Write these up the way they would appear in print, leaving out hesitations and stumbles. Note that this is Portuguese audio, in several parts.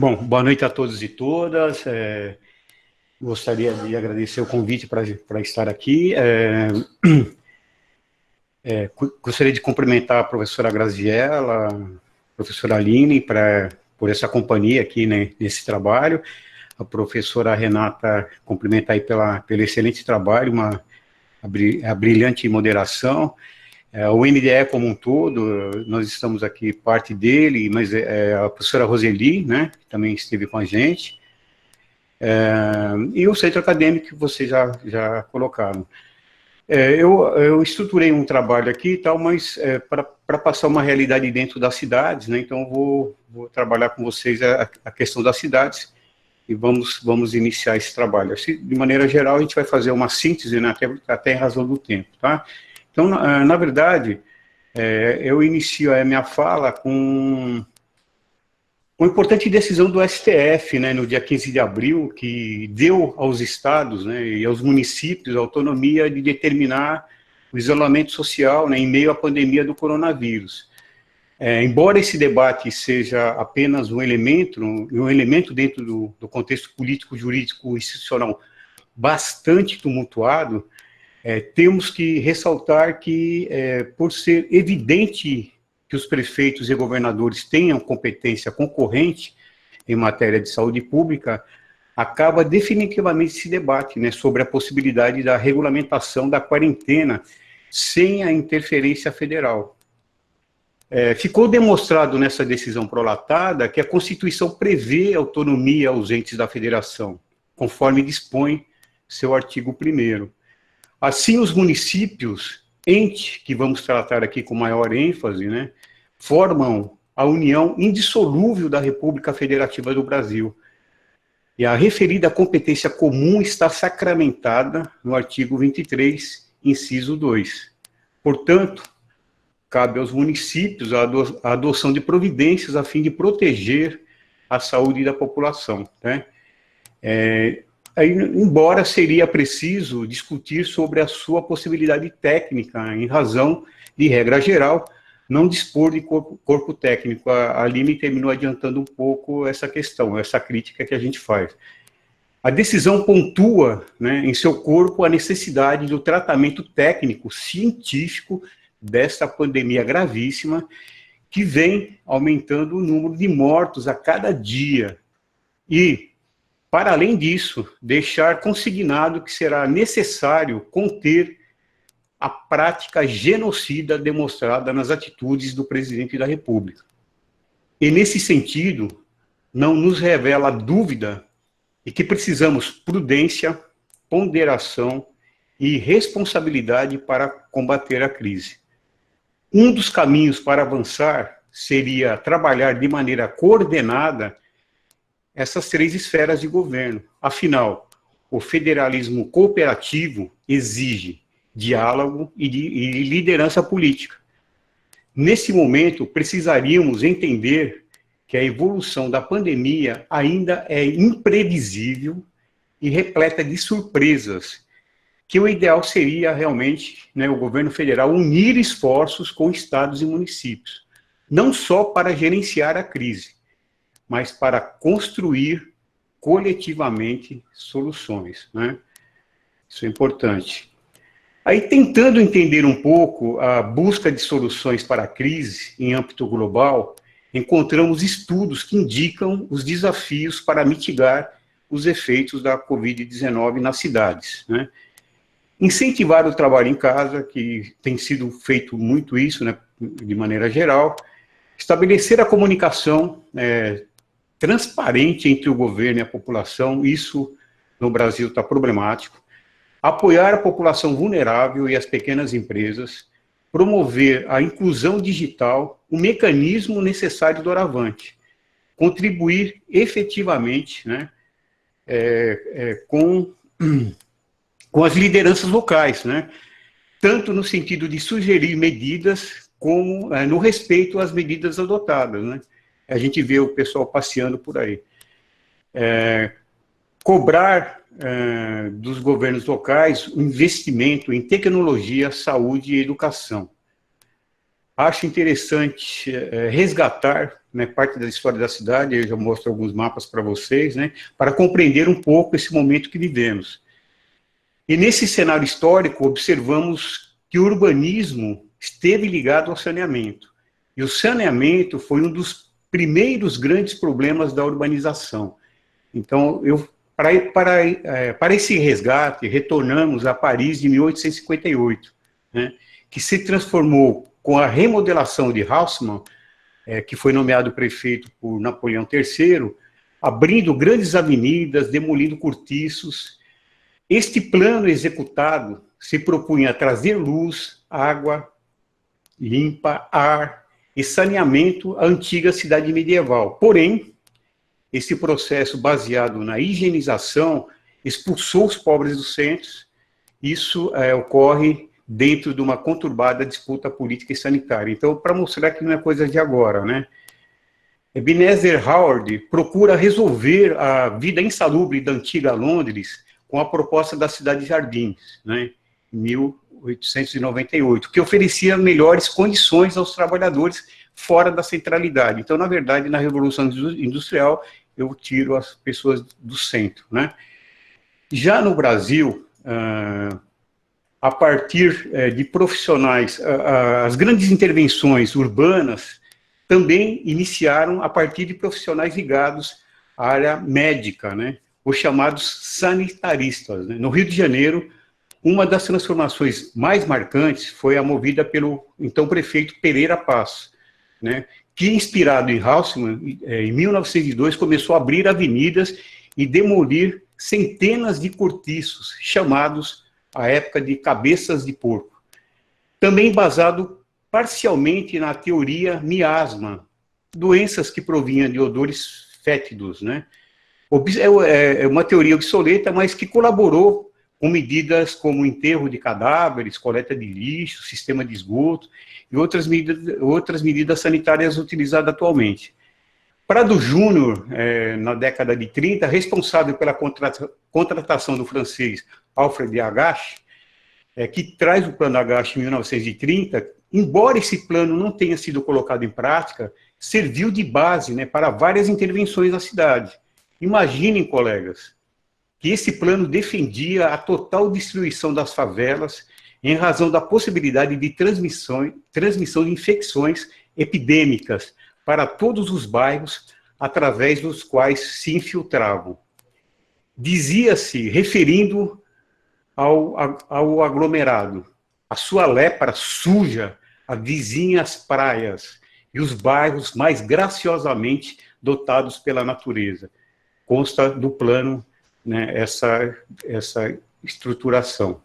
Bom, boa noite a todos e todas. Gostaria de agradecer o convite para estar aqui. Gostaria de cumprimentar a professora Graziella, a professora Aline, por essa companhia aqui, né, nesse trabalho. A professora Renata, cumprimentar aí pelo excelente trabalho, a brilhante moderação. O MDE como um todo, nós estamos aqui parte dele, mas a professora Roseli, né, que também esteve com a gente, e o centro acadêmico que vocês já colocaram. Eu estruturei um trabalho aqui e tal, mas para passar uma realidade dentro das cidades, né, então vou trabalhar com vocês a questão das cidades e vamos iniciar esse trabalho. Assim, de maneira geral, a gente vai fazer uma síntese, né, até em razão do tempo, tá? Então, na verdade, eu inicio a minha fala com uma importante decisão do STF, né, no dia 15 de abril, que deu aos estados, né, e aos municípios a autonomia de determinar o isolamento social, né, em meio à pandemia do coronavírus. Embora esse debate seja apenas um elemento dentro do contexto político, jurídico, institucional bastante tumultuado, temos que ressaltar que, por ser evidente que os prefeitos e governadores tenham competência concorrente em matéria de saúde pública, acaba definitivamente esse debate, né, sobre a possibilidade da regulamentação da quarentena sem a interferência federal. Ficou demonstrado nessa decisão prolatada que a Constituição prevê autonomia aos entes da federação, conforme dispõe seu artigo 1º. Assim, os municípios, ente que vamos tratar aqui com maior ênfase, né, formam a união indissolúvel da República Federativa do Brasil. E a referida competência comum está sacramentada no artigo 23, inciso 2. Portanto, cabe aos municípios a adoção de providências a fim de proteger a saúde da população, né? Embora seria preciso discutir sobre a sua possibilidade técnica, em razão de regra geral, não dispor de corpo técnico. A Aline terminou adiantando um pouco essa questão, essa crítica que a gente faz. A decisão pontua, né, em seu corpo a necessidade do tratamento técnico, científico, desta pandemia gravíssima, que vem aumentando o número de mortos a cada dia. E, para além disso, deixar consignado que será necessário conter a prática genocida demonstrada nas atitudes do presidente da República. E, nesse sentido, não nos revela dúvida de que precisamos prudência, ponderação e responsabilidade para combater a crise. Um dos caminhos para avançar seria trabalhar de maneira coordenada essas 3 esferas de governo. Afinal, o federalismo cooperativo exige diálogo e liderança política. Nesse momento, precisaríamos entender que a evolução da pandemia ainda é imprevisível e repleta de surpresas, que o ideal seria realmente, né, o governo federal unir esforços com estados e municípios, não só para gerenciar a crise, mas para construir coletivamente soluções, né? Isso é importante. Aí, tentando entender um pouco a busca de soluções para a crise em âmbito global, encontramos estudos que indicam os desafios para mitigar os efeitos da Covid-19 nas cidades, né? Incentivar o trabalho em casa, que tem sido feito muito isso, né, de maneira geral. Estabelecer a comunicação transparente entre o governo e a população, isso no Brasil está problemático. Apoiar a população vulnerável e as pequenas empresas. Promover a inclusão digital, o mecanismo necessário do Doravante. Contribuir efetivamente, né, com as lideranças locais, né, tanto no sentido de sugerir medidas, como no respeito às medidas adotadas, né. A gente vê o pessoal passeando por aí. Cobrar dos governos locais o investimento em tecnologia, saúde e educação. Acho interessante resgatar né, parte da história da cidade, eu já mostro alguns mapas para vocês, né, para compreender um pouco esse momento que vivemos. E nesse cenário histórico, observamos que o urbanismo esteve ligado ao saneamento. E o saneamento foi um dos primeiros grandes problemas da urbanização. Então, para esse resgate, retornamos a Paris de 1858, né, que se transformou com a remodelação de Haussmann, que foi nomeado prefeito por Napoleão III, abrindo grandes avenidas, demolindo cortiços. Este plano executado se propunha a trazer luz, água limpa, ar e saneamento à antiga cidade medieval. Porém, esse processo baseado na higienização expulsou os pobres dos centros. Isso ocorre dentro de uma conturbada disputa política e sanitária. Então, para mostrar que não é coisa de agora, né? Ebenezer Howard procura resolver a vida insalubre da antiga Londres com a proposta da Cidade de Jardins, né, em 1898, que oferecia melhores condições aos trabalhadores fora da centralidade. Então, na verdade, na Revolução Industrial, eu tiro as pessoas do centro, né? Já no Brasil, a partir de profissionais, as grandes intervenções urbanas também iniciaram a partir de profissionais ligados à área médica, né? Os chamados sanitaristas, né? No Rio de Janeiro, uma das transformações mais marcantes foi a movida pelo então prefeito Pereira Passos, né? Que, inspirado em Haussmann, em 1902, começou a abrir avenidas e demolir centenas de cortiços, chamados, à época, de cabeças de porco. Também basado parcialmente na teoria miasma, doenças que provinham de odores fétidos, né? É uma teoria obsoleta, mas que colaborou com medidas como enterro de cadáveres, coleta de lixo, sistema de esgoto e outras medidas sanitárias utilizadas atualmente. Prado Júnior, na década de 30, responsável pela contratação do francês Alfred Agache, que traz o plano Agache em 1930, embora esse plano não tenha sido colocado em prática, serviu de base, né, para várias intervenções na cidade. Imaginem, colegas, que esse plano defendia a total destruição das favelas em razão da possibilidade de transmissão de infecções epidêmicas para todos os bairros através dos quais se infiltravam. Dizia-se, referindo ao aglomerado, a sua lepra suja avizinha as praias e os bairros mais graciosamente dotados pela natureza. Consta do plano, né, essa estruturação.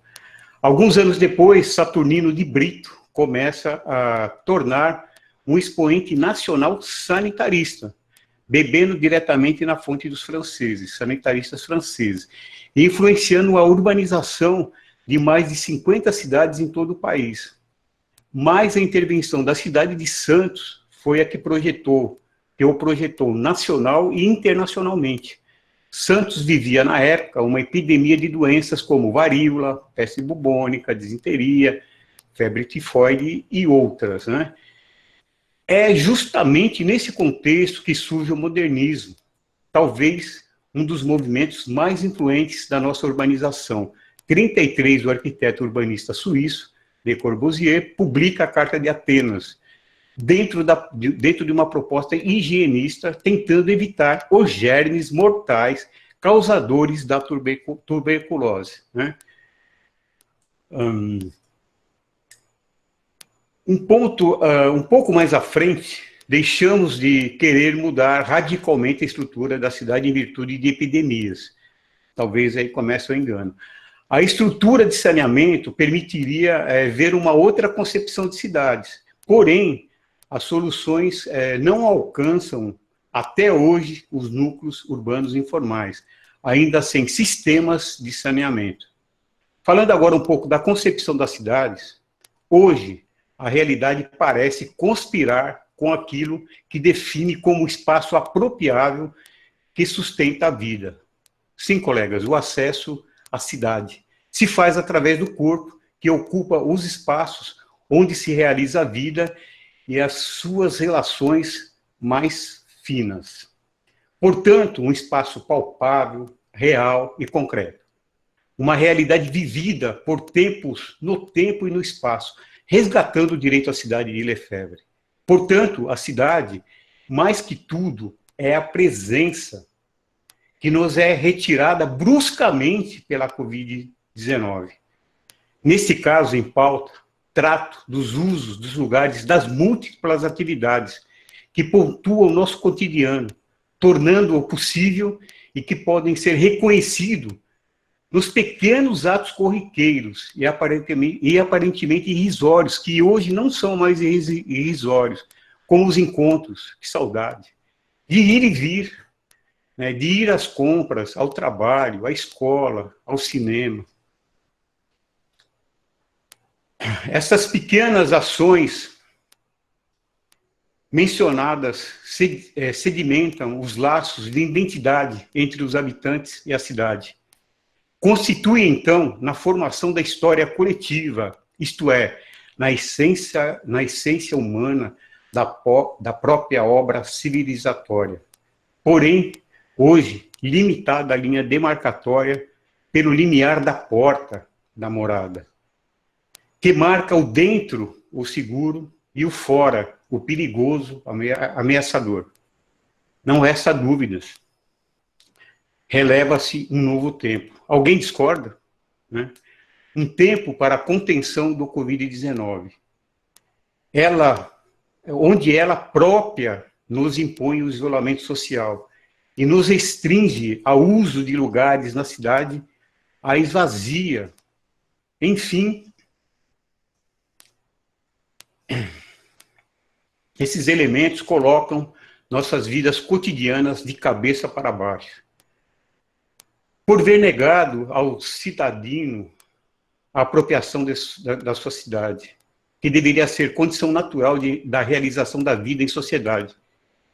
Alguns anos depois, Saturnino de Brito começa a tornar um expoente nacional sanitarista, bebendo diretamente na fonte dos franceses, sanitaristas franceses, e influenciando a urbanização de mais de 50 cidades em todo o país. Mas a intervenção da cidade de Santos foi a que o projetou nacional e internacionalmente. Santos vivia, na época, uma epidemia de doenças como varíola, peste bubônica, disenteria, febre tifoide e outras, né? É justamente nesse contexto que surge o modernismo, talvez um dos movimentos mais influentes da nossa urbanização. 33, o arquiteto urbanista suíço, Le Corbusier, publica a Carta de Atenas, dentro de uma proposta higienista, tentando evitar os germes mortais causadores da tuberculose, né? Um pouco mais à frente, deixamos de querer mudar radicalmente a estrutura da cidade em virtude de epidemias. Talvez aí comece o engano. A estrutura de saneamento permitiria ver uma outra concepção de cidades. Porém, as soluções não alcançam, até hoje, os núcleos urbanos informais, ainda sem sistemas de saneamento. Falando agora um pouco da concepção das cidades, hoje, a realidade parece conspirar com aquilo que define como espaço apropriável que sustenta a vida. Sim, colegas, o acesso à cidade se faz através do corpo, que ocupa os espaços onde se realiza a vida e as suas relações mais finas. Portanto, um espaço palpável, real e concreto. Uma realidade vivida por tempos, no tempo e no espaço, resgatando o direito à cidade de Lefebvre. Portanto, a cidade, mais que tudo, é a presença que nos é retirada bruscamente pela Covid-19. Nesse caso, em pauta, trato dos usos dos lugares, das múltiplas atividades que pontuam o nosso cotidiano, tornando-o possível e que podem ser reconhecidos nos pequenos atos corriqueiros e aparentemente irrisórios, que hoje não são mais irrisórios, como os encontros, que saudade, de ir e vir, né, de ir às compras, ao trabalho, à escola, ao cinema. Essas pequenas ações mencionadas sedimentam os laços de identidade entre os habitantes e a cidade. Constituem, então, na formação da história coletiva, isto é, na essência humana da própria obra civilizatória. Porém, hoje, limitada à linha demarcatória pelo limiar da porta da morada, que marca o dentro, o seguro, e o fora, o perigoso, ameaçador. Não resta dúvidas. Releva-se um novo tempo. Alguém discorda? Né? Um tempo para a contenção do Covid-19. Onde ela própria nos impõe o isolamento social e nos restringe ao uso de lugares na cidade, a esvazia. Enfim, esses elementos colocam nossas vidas cotidianas de cabeça para baixo. Por ver negado ao cidadino a apropriação da sua cidade, que deveria ser condição natural da realização da vida em sociedade.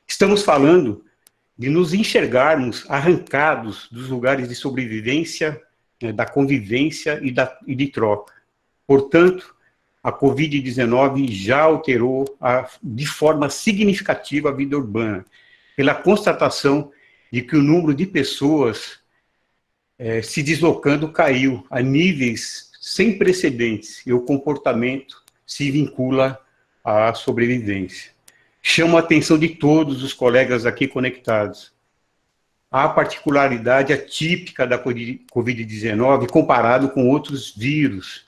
Estamos falando de nos enxergarmos arrancados dos lugares de sobrevivência, né, da convivência e de troca. Portanto, a Covid-19 já alterou de forma significativa a vida urbana, pela constatação de que o número de pessoas se deslocando caiu a níveis sem precedentes e o comportamento se vincula à sobrevivência. Chamo a atenção de todos os colegas aqui conectados. A particularidade atípica da Covid-19 comparado com outros vírus,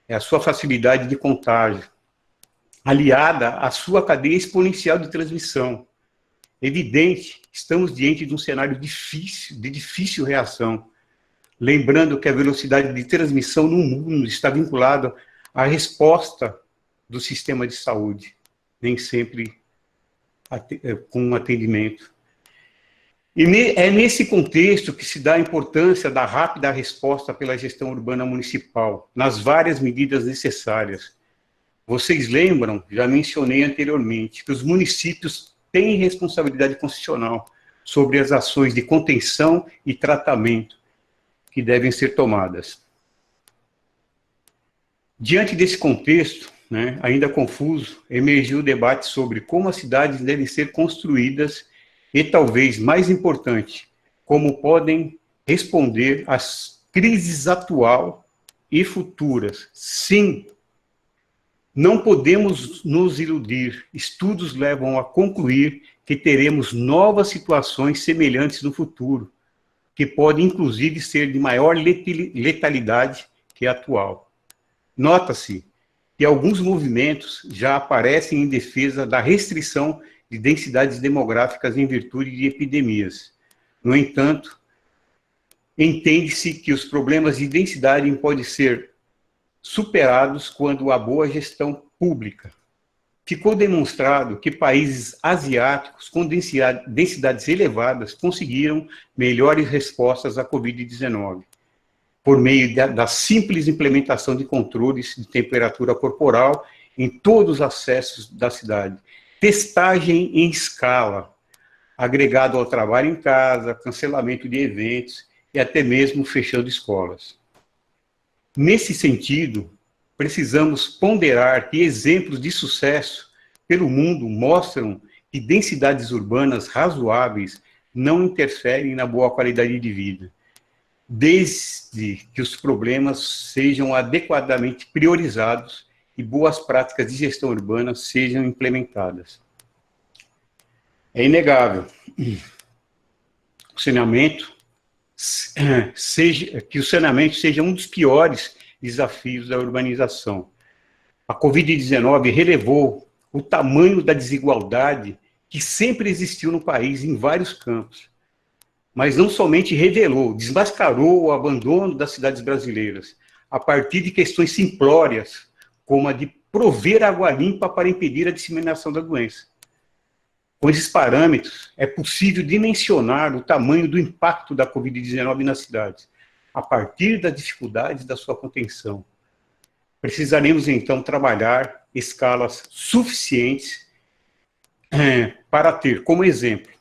é a sua facilidade de contágio, aliada à sua cadeia exponencial de transmissão. Evidente, estamos diante de um cenário de difícil reação, lembrando que a velocidade de transmissão no mundo está vinculada à resposta do sistema de saúde, nem sempre com atendimento. E é nesse contexto que se dá a importância da rápida resposta pela gestão urbana municipal, nas várias medidas necessárias. Vocês lembram, já mencionei anteriormente, que os municípios têm responsabilidade constitucional sobre as ações de contenção e tratamento que devem ser tomadas. Diante desse contexto, né, ainda confuso, emergiu o debate sobre como as cidades devem ser construídas e, talvez mais importante, como podem responder às crises atual e futuras. Sim, não podemos nos iludir. Estudos levam a concluir que teremos novas situações semelhantes no futuro, que podem, inclusive, ser de maior letalidade que a atual. Nota-se que alguns movimentos já aparecem em defesa da restrição de densidades demográficas em virtude de epidemias. No entanto, entende-se que os problemas de densidade podem ser superados quando há boa gestão pública. Ficou demonstrado que países asiáticos com densidades elevadas conseguiram melhores respostas à Covid-19, por meio da simples implementação de controles de temperatura corporal em todos os acessos da cidade, testagem em escala, agregado ao trabalho em casa, cancelamento de eventos e até mesmo fechando escolas. Nesse sentido, precisamos ponderar que exemplos de sucesso pelo mundo mostram que densidades urbanas razoáveis não interferem na boa qualidade de vida, desde que os problemas sejam adequadamente priorizados e boas práticas de gestão urbana sejam implementadas. É inegável que o saneamento seja um dos piores desafios da urbanização. A Covid-19 relevou o tamanho da desigualdade que sempre existiu no país em vários campos, mas não somente revelou, desmascarou o abandono das cidades brasileiras, a partir de questões simplórias, como a de prover água limpa para impedir a disseminação da doença. Com esses parâmetros, é possível dimensionar o tamanho do impacto da Covid-19 nas cidades, a partir das dificuldades da sua contenção. Precisaremos, então, trabalhar escalas suficientes para ter, como exemplo,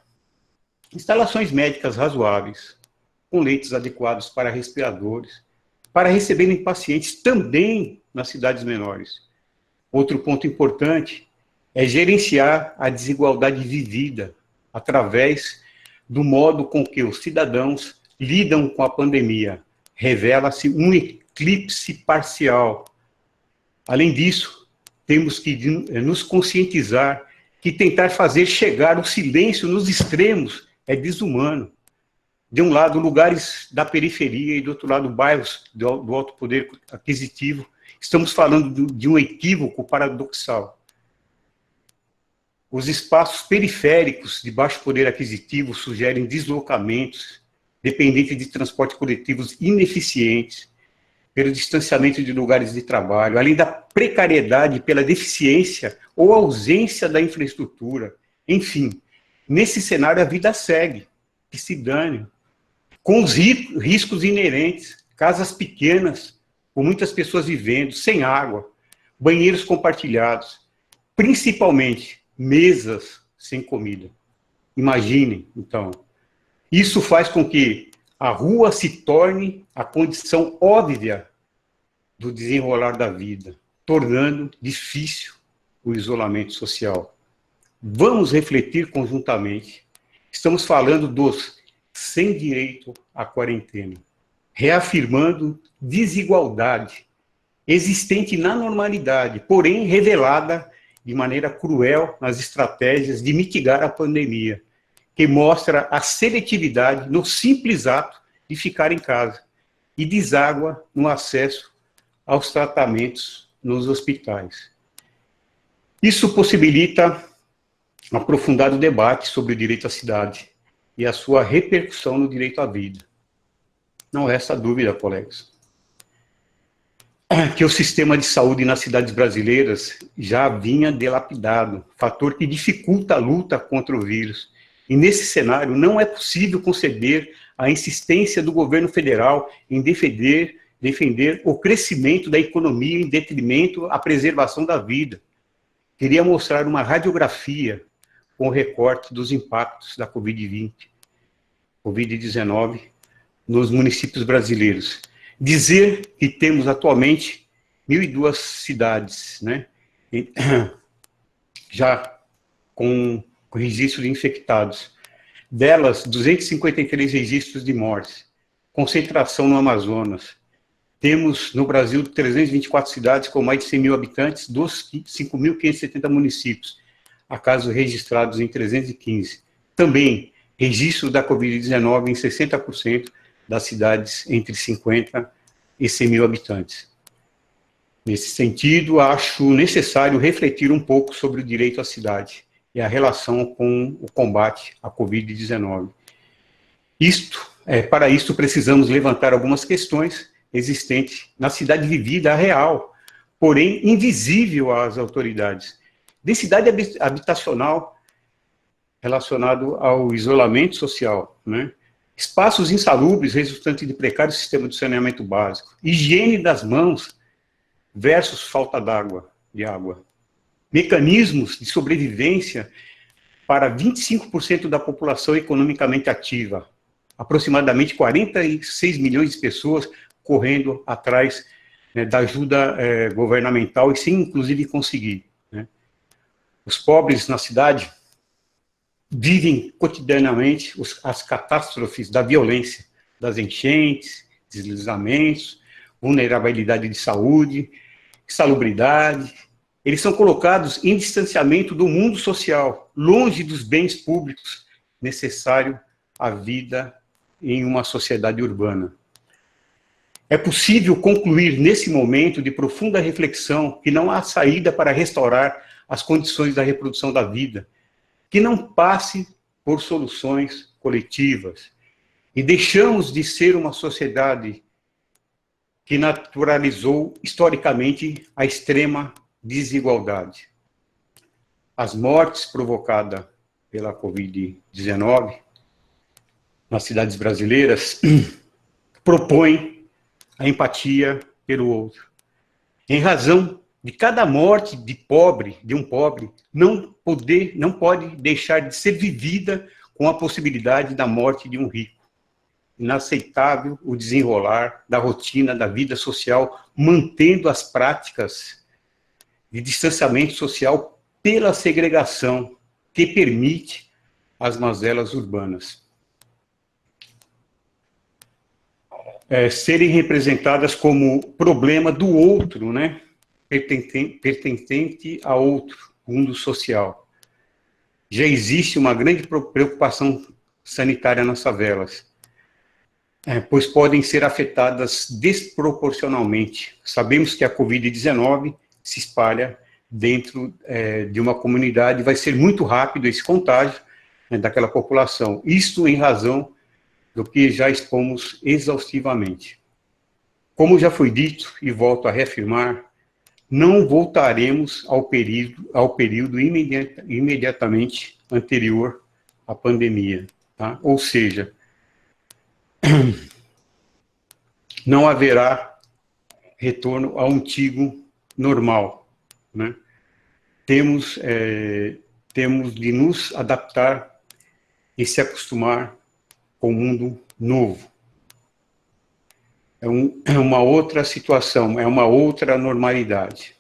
instalações médicas razoáveis, com leitos adequados para respiradores, para receberem pacientes também nas cidades menores. Outro ponto importante é gerenciar a desigualdade vivida através do modo com que os cidadãos lidam com a pandemia. Revela-se um eclipse parcial. Além disso, temos que nos conscientizar que tentar fazer chegar o silêncio nos extremos é desumano. De um lado, lugares da periferia e do outro lado, bairros do alto poder aquisitivo. Estamos falando de um equívoco paradoxal. Os espaços periféricos de baixo poder aquisitivo sugerem deslocamentos dependentes de transportes coletivos ineficientes, pelo distanciamento de lugares de trabalho, além da precariedade pela deficiência ou ausência da infraestrutura. Enfim, nesse cenário a vida segue, que se dane, com os riscos inerentes, casas pequenas, com muitas pessoas vivendo, sem água, banheiros compartilhados, principalmente mesas sem comida. Imaginem, então. Isso faz com que a rua se torne a condição óbvia do desenrolar da vida, tornando difícil o isolamento social. Vamos refletir conjuntamente. Estamos falando dos sem direito à quarentena, reafirmando desigualdade existente na normalidade, porém revelada de maneira cruel nas estratégias de mitigar a pandemia, que mostra a seletividade no simples ato de ficar em casa e deságua no acesso aos tratamentos nos hospitais. Isso possibilita um aprofundado debate sobre o direito à cidade e a sua repercussão no direito à vida. Não resta dúvida, colegas, que o sistema de saúde nas cidades brasileiras já vinha dilapidado, fator que dificulta a luta contra o vírus. E nesse cenário não é possível conceber a insistência do governo federal em defender o crescimento da economia em detrimento à preservação da vida. Queria mostrar uma radiografia com recorte dos impactos da Covid-19 nos municípios brasileiros. Dizer que temos atualmente 1.002 cidades, né, já com registro de infectados. Delas, 253 registros de mortes. Concentração no Amazonas. Temos no Brasil 324 cidades com mais de 100 mil habitantes, dos 5.570 municípios, acaso registrados em 315. Também registro da Covid-19 em 60% das cidades entre 50 e 100 mil habitantes. Nesse sentido, acho necessário refletir um pouco sobre o direito à cidade e a relação com o combate à Covid-19. Para isto, precisamos levantar algumas questões existentes na cidade vivida, a real, porém invisível às autoridades. Densidade habitacional relacionado ao isolamento social, né? Espaços insalubres resultantes de precário sistema de saneamento básico, higiene das mãos versus falta de água. Mecanismos de sobrevivência para 25% da população economicamente ativa, aproximadamente 46 milhões de pessoas correndo atrás, né, da ajuda governamental e sem, inclusive, conseguir. Né? Os pobres na cidade vivem cotidianamente as catástrofes da violência, das enchentes, deslizamentos, vulnerabilidade de saúde, insalubridade. Eles são colocados em distanciamento do mundo social, longe dos bens públicos necessários à vida em uma sociedade urbana. É possível concluir nesse momento de profunda reflexão que não há saída para restaurar as condições da reprodução da vida, que não passe por soluções coletivas. E deixamos de ser uma sociedade que naturalizou historicamente a extrema desigualdade. As mortes provocadas pela Covid-19 nas cidades brasileiras propõem a empatia pelo outro. Em razão de cada morte de um pobre, não pode deixar de ser vivida com a possibilidade da morte de um rico. Inaceitável o desenrolar da rotina da vida social, mantendo as práticas de distanciamento social pela segregação que permite as mazelas urbanas. Serem representadas como problema do outro, né? Pertencente a outro, mundo social. Já existe uma grande preocupação sanitária nas favelas, pois podem ser afetadas desproporcionalmente. Sabemos que a Covid-19 se espalha dentro de uma comunidade, vai ser muito rápido esse contágio daquela população. Isto em razão do que já expomos exaustivamente. Como já foi dito, e volto a reafirmar, não voltaremos ao período imediatamente anterior à pandemia. Tá? Ou seja, não haverá retorno ao antigo normal. Né? Temos de nos adaptar e se acostumar com o mundo novo. É uma outra situação, é uma outra normalidade.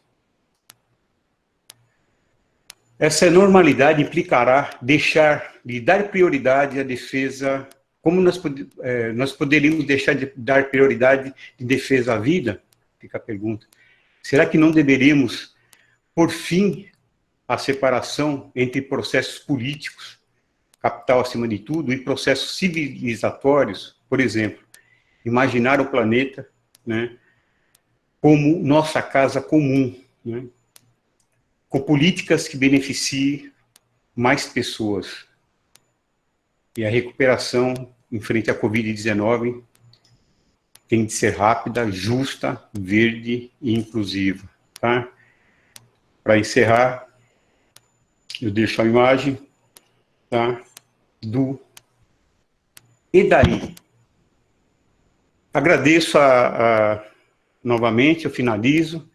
Essa normalidade implicará deixar de dar prioridade à defesa. Como nós poderíamos deixar de dar prioridade de defesa à vida? Fica a pergunta. Será que não deveríamos, por fim, a separação entre processos políticos, capital acima de tudo, e processos civilizatórios? Por exemplo, imaginar o planeta, né, como nossa casa comum, né, com políticas que beneficiem mais pessoas. E a recuperação em frente à Covid-19 tem de ser rápida, justa, verde e inclusiva. Tá? Para encerrar, eu deixo a imagem, tá, do E daí? Agradeço novamente, eu finalizo.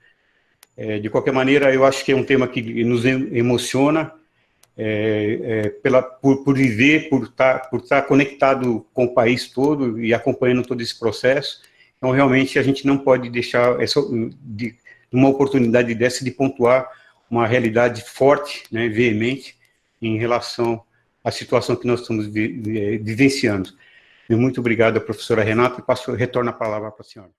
De qualquer maneira, eu acho que é um tema que nos emociona, por viver, por estar conectado com o país todo e acompanhando todo esse processo. Então, realmente, a gente não pode deixar uma oportunidade dessa de pontuar uma realidade forte, né, veemente, em relação à situação que nós estamos vivenciando. Muito obrigado, professora Renata, e retorno a palavra para a senhora.